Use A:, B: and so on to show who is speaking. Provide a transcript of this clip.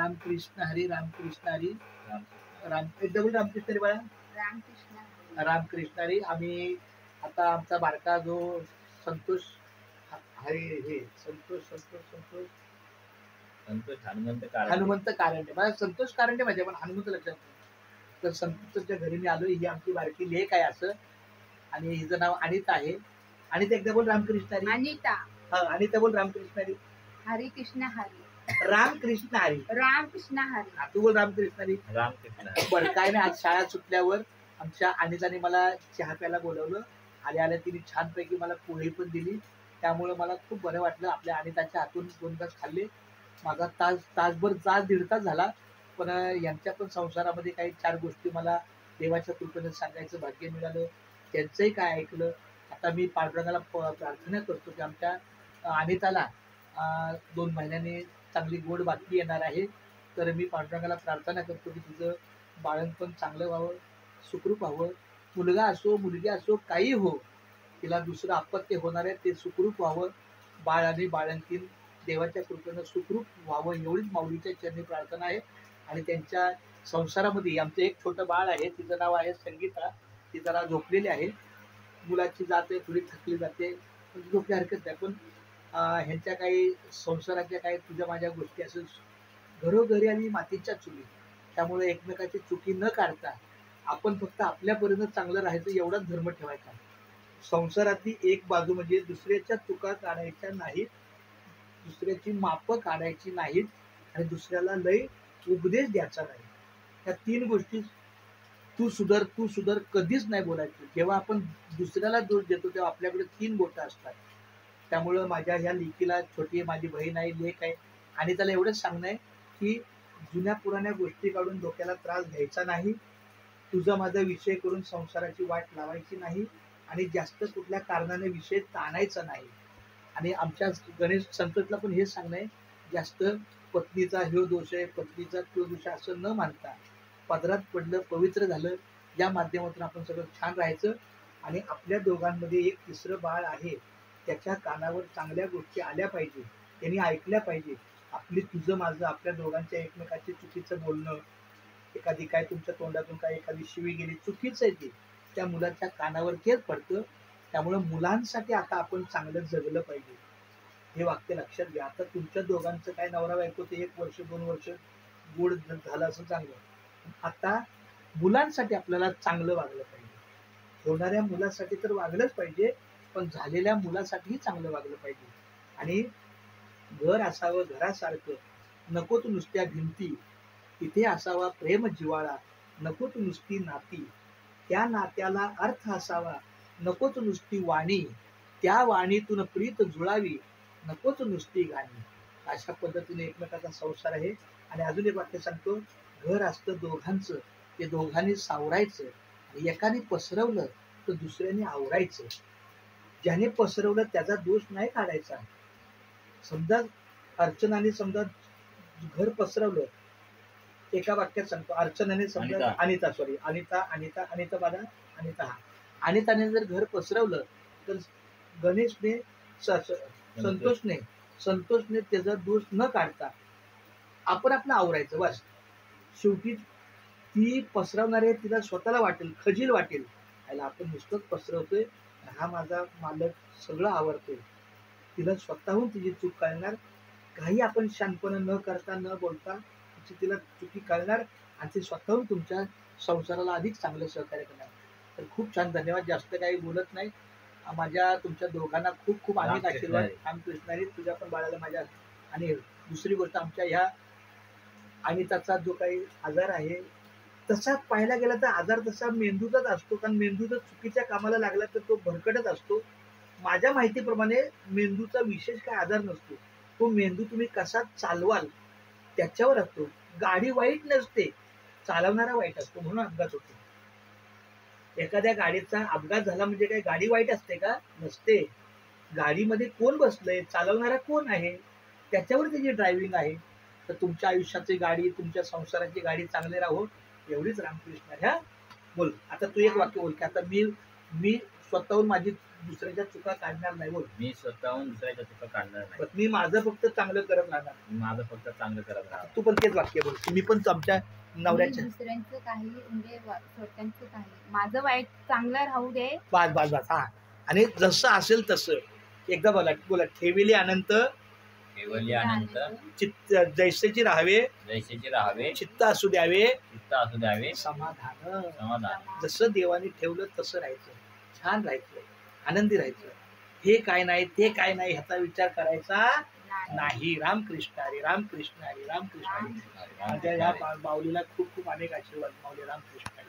A: रामकृष्ण हरी, रामकृष्ण हरी,
B: रामकृष्ण
A: एक डबल रामकृष्ण हरी बाळा,
C: रामकृष्ण
A: रामकृष्ण हरी. आम्ही आता आमचा बारका जो संतोष हरी, हे संतोष संतोष संतोष
B: संतोष हनुमंत कारंडे.
A: हनुमंत कारंडे, मला संतोष कारंडे माझ्या, पण हनुमंत लक्षात नाही. तर संतोषच्या घरी मी आलो. ही आमची बारकी लेक आहे असं, आणि हिचं नाव अनिता आहे. अनिता एकदा बोल रामकृष्ण हरी.
C: अनिता.
A: हा, अनिता बोल रामकृष्ण हरी.
C: हरी कृष्ण हरी,
A: रामकृष्ण हरी.
C: रामकृष्ण हरी.
A: हा, तू बोल रामकृष्ण हरी.
B: रामकृष्ण.
A: बरं, काय नाही, आज शाळा सुटल्यावर आमच्या अनिताने मला चहा प्यायला बोलवलं. आल्या आल्या तिने छानपैकी मला पोळी पण दिली. त्यामुळे मला खूप बरं वाटलं. आपल्या अनिताच्या हातून 2 तास खाल्ले. माझा तासभर दीड तास झाला. पण यांच्या पण संसारामध्ये काही 4 गोष्टी मला देवाच्या कृपेने सांगायचं भाग्य मिळालं. त्यांचंही काय ऐकलं. आता मी पांडुरंगाला प्रार्थना करतो की आमच्या अनिताला 2 महिन्यांनी चांगली गोड बातमी येणार आहे. तर मी पांडुरंगाला प्रार्थना करतो की तुझं बाळंतपण चांगलं व्हावं, सुखरूप व्हावं. मुलगा असो मुलगी असो काही हो, तिला दुसरं अपत्य होणार आहे ते सुखरूप व्हावं. बाळ आणि बाळंतीण देवाच्या कृपेनं सुखरूप व्हावं, एवढीच माऊलीच्या चरणी प्रार्थना आहे. आणि त्यांच्या संसारामध्ये आमचं एक छोटं बाळ आहे, तिचं नाव आहे संगीता. ती जरा झोपलेली आहे. मुलाची जाते, थोडी थकली जाते, पण झोपली हरकत नाही. पण ह्यांच्या काही संसाराच्या काही तुझ्या माझ्या गोष्टी असेल, घरोघरी आणि मातीच्या चुली, त्यामुळे एकमेकाची चुकी न काढता आपण फक्त आपल्यापर्यंत चांगलं राहायचं, एवढाच धर्म ठेवायचा. संसारातली एक बाजू म्हणजे दुसऱ्याच्या चुका काढायच्या नाहीत, दुसऱ्याची मापं काढायची नाहीत, आणि दुसऱ्याला लय उपदेश द्यायचा नाही. ह्या 3 गोष्टी तू सुधर कधीच नाही बोलायची. जेव्हा आपण दुसऱ्याला दोष देतो तेव्हा आपल्याकडे 3 बोटं असतात. त्यामुळं माझ्या ह्या लेकीला, छोटी माझी बहीण आहे, लेक आहे, आणि त्याला एवढंच सांगणं आहे की जुन्या पुराण्या गोष्टी काढून डोक्याला त्रास घ्यायचा नाही. तुझा माझा विषय करून संसाराची वाट लावायची नाही, आणि जास्त कुठल्या कारणाने विषय ताणायचा नाही. आणि आमच्या गणेश संतोषला पण हेच सांगणं आहे, जास्त पत्नीचा ह्यो दोष आहे, पत्नीचा तो दोष असं न मानता पदरात पडलं, पवित्र झालं, या माध्यमातून आपण सगळं छान राहायचं. आणि आपल्या दोघांमध्ये एक तिसरं बाळ आहे, त्याच्या कानावर चांगल्या गोष्टी आल्या पाहिजे, त्यांनी ऐकल्या पाहिजे. आपली तुझं माझं, आपल्या दोघांच्या एकमेकाची चुकीचं बोलणं, एखादी काय तुमच्या तोंडातून काय एखादी शिवी गेली, चुकीचं आहे ते, त्या मुलाच्या कानावर तेच पडतं. त्यामुळं मुलांसाठी आता आपण चांगलं जगलं पाहिजे, हे वाक्य लक्षात घ्या. आता तुमच्या दोघांचं काय नवरा बायको ते 1 वर्ष 2 वर्ष गोड झालं असं चांगलं, आता मुलांसाठी आपल्याला चांगलं वागलं पाहिजे. होणाऱ्या मुलासाठी तर वागलंच पाहिजे, पण झालेल्या मुलासाठीही चांगलं वागलं पाहिजे. आणि घर असावं घरासारखं, नकोत नुसत्या भिंती, तिथे असावा प्रेम जिव्हाळा, नकोत नुसती नाती, त्या नात्याला अर्थ असावा, नकोच नुसती वाणी, त्या वाणीतून प्रीत जुळावी, नकोच नुसती गाणी. अशा पद्धतीने एकमेकाचा संसार आहे. आणि अजून एक वाक्य सांगतो, घर असतं दोघांचं, ते दोघांनी सावरायचं, आणि एकाने पसरवलं तर दुसऱ्याने आवरायचं. ज्याने पसरवलं त्याचा दोष नाही काढायचा. समजा अर्चनाने समजा घर पसरवलं, एका वाक्यात सांगतो, अर्चनाने समजा अनिता बाळा, अनिताने जर घर पसरवलं तर गणेशने संतोषने त्याचा दोष न काढता आपण आपलं आवरायचं बस. शेवटी ती पसरवणार आहे, तिला स्वतःला वाटेल, खजील वाटेल, याला आपण नुसतंच पसरवतोय, हा माझा मालक सगळं आवडतोय. तिला स्वतःहून तिची चूक कळणार, काही आपण शानपणा न करता न बोलता तिला चुकी कळणार, आणि ती स्वतःहून तुमच्या संसाराला अधिक चांगलं सहकार्य करणार. तर खूप छान, धन्यवाद. जास्त काही बोलत नाही. माझ्या तुमच्या दोघांना खूप खूप अनेक आशीर्वाद. रामकृष्णारी तुझ्या पण बाळाला माझ्या. आणि दुसरी गोष्ट, आमच्या ह्या अनिताचा जो काही आजार आहे, तसा पाहायला गेला तर आजार तसा मेंदूचाच असतो, कारण मेंदू जर चुकीच्या कामाला लागला तर तो भरकटत असतो. माझ्या माहितीप्रमाणे मेंदूचा विशेष काय आजार नसतो, तो मेंदू तुम्ही कसा चालवाल त्याच्यावर असतो. गाडी वाईट नसते, चालवणारा वाईट असतो, म्हणून अपघात होतो. एखाद्या गाडीचा अपघात झाला म्हणजे काय गाडी वाईट असते का? नसते. गाडीमध्ये कोण बसलंय, चालवणारा कोण आहे, त्याच्यावर त्याची ड्रायव्हिंग आहे. तर तुमच्या आयुष्याची गाडी, तुमच्या संसाराची गाडी चांगली राहो, एवढीच रामकृष्ण ह्या बोल. आता तू एक वाक्य बोल की आता मी स्वतःहून माझी दुसऱ्याच्या चुका काढणार नाही बोल.
B: मी स्वतःहून दुसऱ्याच्या चुका काढणार नाही.
A: मी माझं फक्त चांगलं करत राहणार.
B: मी माझं फक्त चांगलं करत राहणार.
A: तू पण तेच वाक्य बोल. मी पण आमच्या
C: मी
A: नवऱ्याच्या
C: दुसऱ्यांचं काही म्हणजे स्वतःचं काही माझं वाईट चांगलं राहू दे.
A: बास बास बास हा. आणि जसं असेल तसं एकदा बोला बोला. ठेविले अनंत
B: केवली अनंत
A: चित्त जैसेची राहावे
B: जैसेचे राहावे
A: चित्त असू द्यावे
B: चित्त असू द्यावे
A: समाधान.
B: समाधान.
A: जसं देवाने ठेवलं तसं राहायचं. छान राहायचं. आनंदी राहायचं. हे काय नाही ते काय नाही ह्याचा विचार करायचा नाही. रामकृष्ण हरी रामकृष्ण हरी रामकृष्ण हरी. माझ्या या माऊलीला खूप खूप अनेक आशीर्वाद. माऊली रामकृष्ण.